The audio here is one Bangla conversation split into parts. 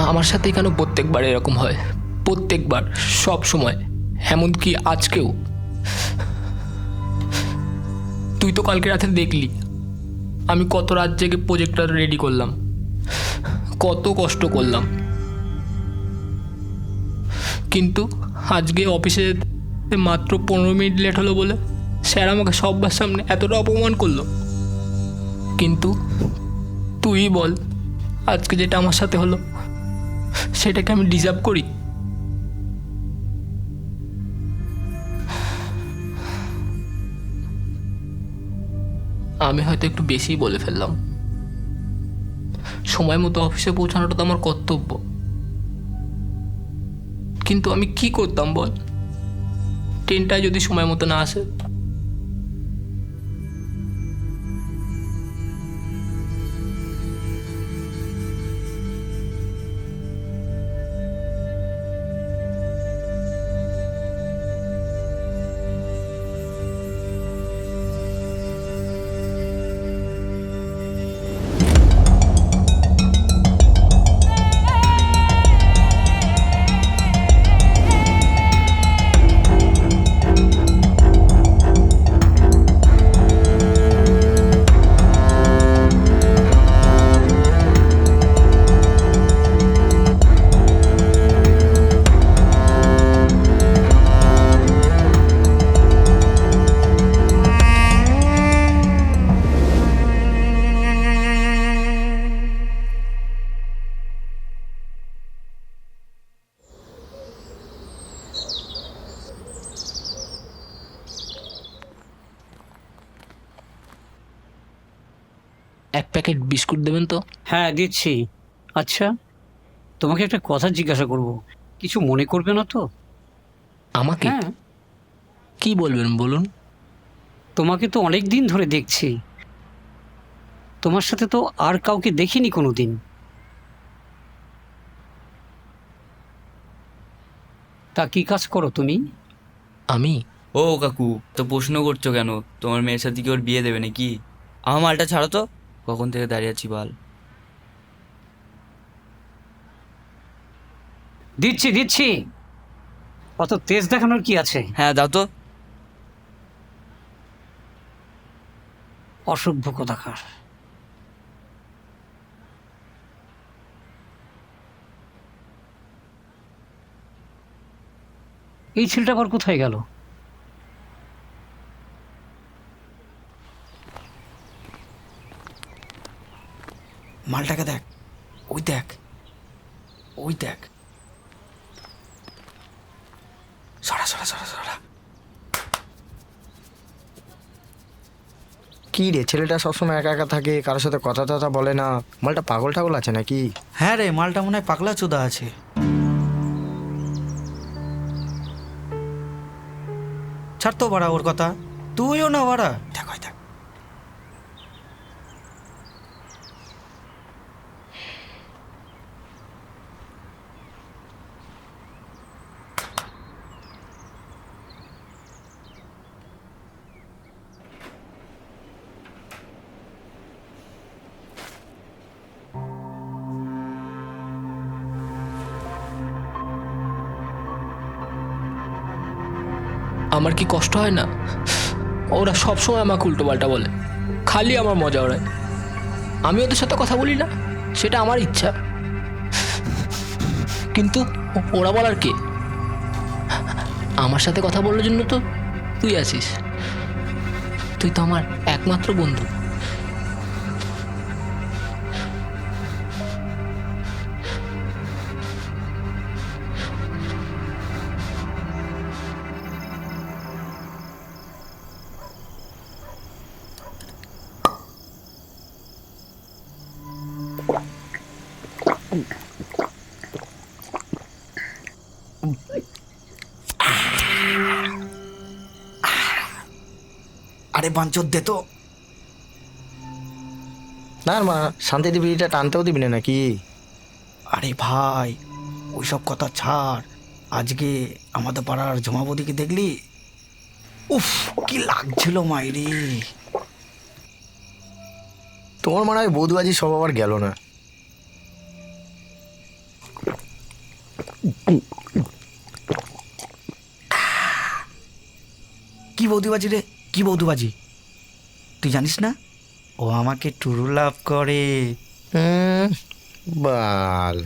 আমার সাথে কেন প্রত্যেকবার এরকম হয়? প্রত্যেকবার, সব সময়, এমনকি আজকেও। তুই তো কালকে রাতে দেখলি আমি কত রাত জেগে প্রজেক্টটা রেডি করলাম, কত কষ্ট করলাম। কিন্তু আজকে অফিসে মাত্র 15 মিনিট লেট হলো বলে স্যার আমাকে সবার সামনে এতটা অপমান করলো। কিন্তু তুই বল, আজকে যেটা আমার সাথে হলো সেটাকে আমি ডিজার্ভ করি? আমি হয়তো একটু বেশিই বলে ফেললাম। সময় মতো অফিসে পৌঁছানোটা তো আমার কর্তব্য, কিন্তু আমি কি করতাম বল? ট্রেনটায় যদি সময় মতো না আসে? এক প্যাকেট বিস্কুট দেবেন তো? হ্যাঁ, দিচ্ছি। আচ্ছা, তোমাকে একটা কথা জিজ্ঞাসা করব, কিছু মনে করবে না তো? আমাকে? হ্যাঁ, কি বলবেন বলুন। তোমাকে তো অনেক দিন ধরে দেখছি, তোমার সাথে তো আর কাউকে দেখিনি কোনোদিন। তা কি কাজ করো তুমি? আমি? ও কাকু, তো প্রশ্ন করছো কেন? তোমার মেয়ের সাথে কি ওর বিয়ে দেবে নাকি? আমার মালটা ছাড়ো তো, কখন থেকে দাঁড়িয়ে আছি বাল। দিচ্ছি দিচ্ছি, অত তেজ দেখানোর কি আছে? হ্যাঁ দাও তো। অসভ্য কোথাকার। এই ছেলেটা আবার কোথায় গেল? মালটাকে দেখ, ওই দেখ, ওই দেখ, সরা সরা সরা সরা। কি রে, ছেলেটা সবসময় একা একা থাকে, কারোর সাথে কথা টথা বলে না। মালটা পাগল ঠাগল আছে নাকি? হ্যাঁ রে, মালটা মনে হয় পাগলা চোদা আছে। ছাড় তো বাড়া ওর কথা, তুইও না বাড়া। দেখ ওই দেখ। আমার কি কষ্ট হয় না? ওরা সবসময় আমাকে উল্টো পাল্টা বলে, খালি আমার মজা ওড়ায়। আমি ওদের সাথে কথা বলি না, সেটা আমার ইচ্ছা। কিন্তু ওরা বলার কে? আমার সাথে কথা বলার জন্য তো তুই আছিস। তুই তো আমার একমাত্র বন্ধু। আরে বাঞ্চোদ দে তো। না মা, শান্তিতে বিড়িটা টানতেও দিবি না নাকি? আরে ভাই, ওইসব কথা ছাড়। আজকে আমাদের পাড়ার জমাবতীকে দেখলি? উফ, কি লাগছিল মাইরি। তোমার মনে হয় বধুবাজি সব আবার গেল না। কি বৌদিবাজি রে, কি বৌদিবাজি? তুই জানিস না ও আমাকে টুরু লাভ করে? বাল।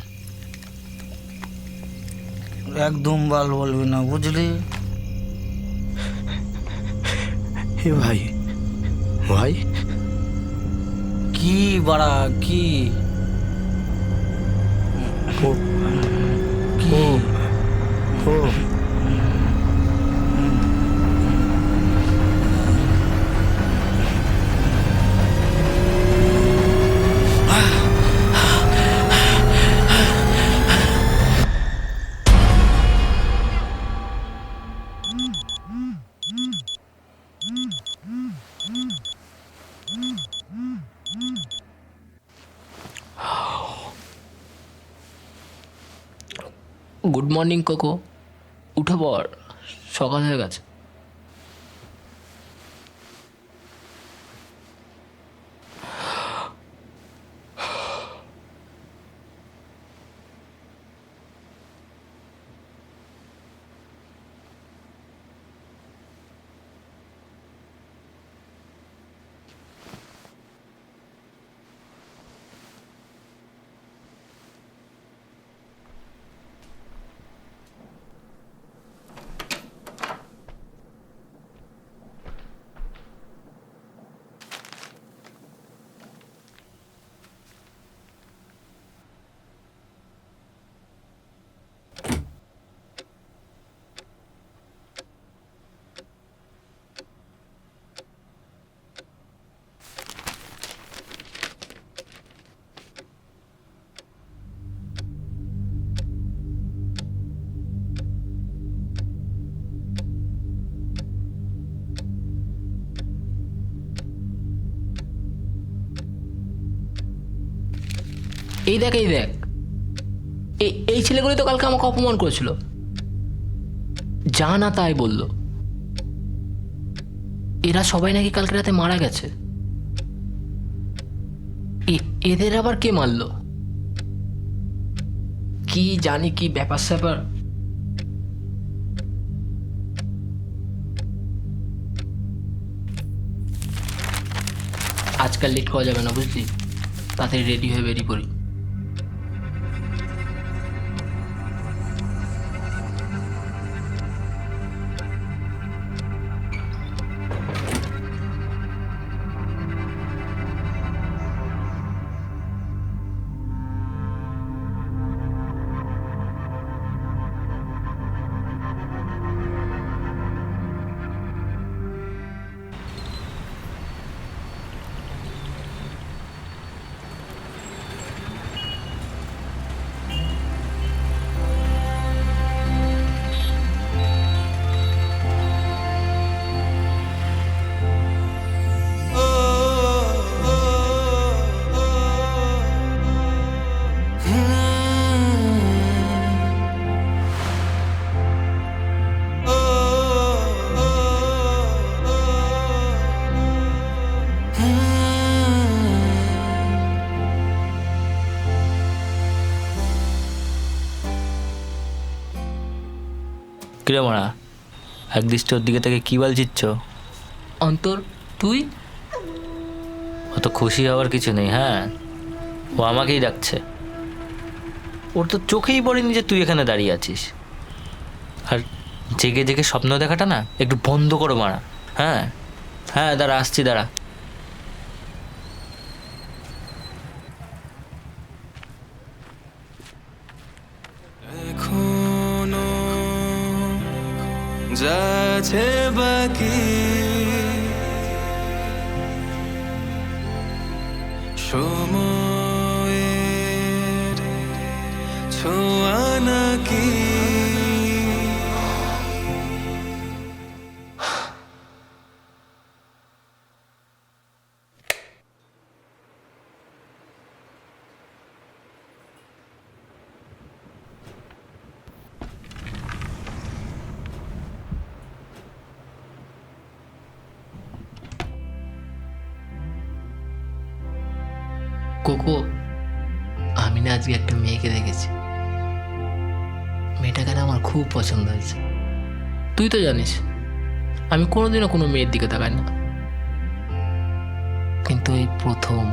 একদম বাল বলবি না, বুঝলি? হে ভাই, ভাই কি বাড়া, কি ও কি ও ও গুড মর্নিং কোকো, উঠে পড়, সকাল হয়ে গেছে। এই দেখ, এই দেখ, এই ছেলেগুলি তো কালকে আমাকে অপমান করেছিল, যা না তাই বললো। এরা সবাই নাকি কালকে রাতে মারা গেছে। এদের আবার কে মারলো কি জানি, কি ব্যাপার স্যাপার। আজকাল লেট করা যাবে না, বুঝলি? তাড়াতাড়ি রেডি হয়ে বেরিয়ে পড়ি। কিরে মারা, একদৃষ্টি ওর দিকে থেকে কি বল চিচ্ছ? অন্তর, তুই? অত খুশি হওয়ার কিছু নেই। হ্যাঁ, ও আমাকেই ডাকছে। ওর তো চোখেই পড়েনি যে তুই এখানে দাঁড়িয়ে আছিস। আর জেগে জেগে স্বপ্ন দেখাটা না একটু বন্ধ করো মারা। হ্যাঁ হ্যাঁ, দাঁড়া, আসছি, দাঁড়া। এখনো যাচ্ছে বাকি সময়ের ছোঁয়া নাকি। কোকো, আমি না আজকে একটা মেয়েকে দেখেছি, মেয়েটাকে না আমার খুব পছন্দ হয়েছে। তুই তো জানিস আমি কোনোদিনও কোনো মেয়ের দিকে তাকাই না, কিন্তু এই প্রথম